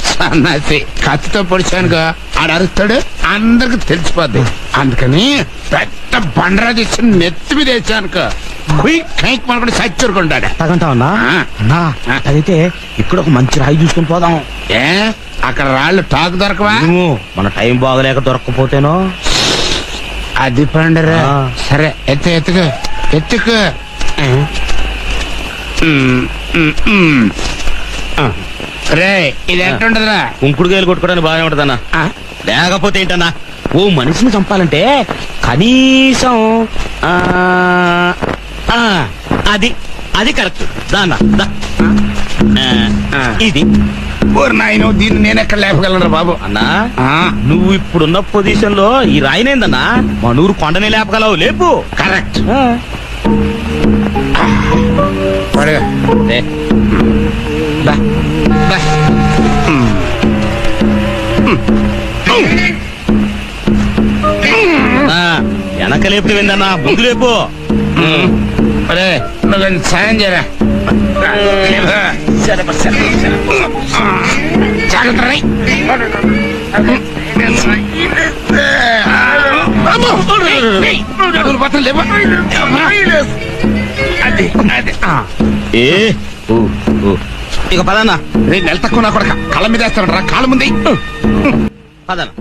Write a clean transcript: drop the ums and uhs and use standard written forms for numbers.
సన్నాసి కత్తితో పొడిచానుగా ఆడు అరుస్తాడు, అందరికి తెలిసిపోద్ది. అందుకని పెద్ద బండరా తెచ్చి నెత్తి మీద వేసానుకో కైక్ మనకుండా చచ్చరుకుంటాడు. తగంటావన్నా అదైతే ఇక్కడ ఒక మంచి రాయి చూసుకుని పోదాం. ఏ అక్కడ రాళ్ళు టాకు దొరకవా? మన టైం బాగలేక దొరకకపోతేనో. అది పండరా. సరే ఎత్తుకు ఎత్తుకు. రే ఇది ఎట్టుంటదిరా? కుంకుడుకాయలు కొట్టుకోవడానికి బాగానే ఉంటదన్నా. లేకపోతే ఏంటన్నా, ఓ మనిషిని చంపాలంటే కనీసం అది అది కరెక్ట్. దాన్నా ఇది నాయన దీన్ని నేను ఎక్కడ లేపగలను బాబు. అన్నా నువ్వు ఇప్పుడున్న పొజిషన్ లో ఈ రాయినేందన్నా మా నూరు కొండనే లేపగలవు. లేపు. కరెక్ట్. వెనక లేపు విందన్నా, ముందు లేపు. నువ్వు సాయం చేయరా. ఇక పదన్నా. నేను నెల తక్కువ నా కొడక కళ్ళ మీద వేస్తాను రా. కాళ్ళ ముందు పదన్నా.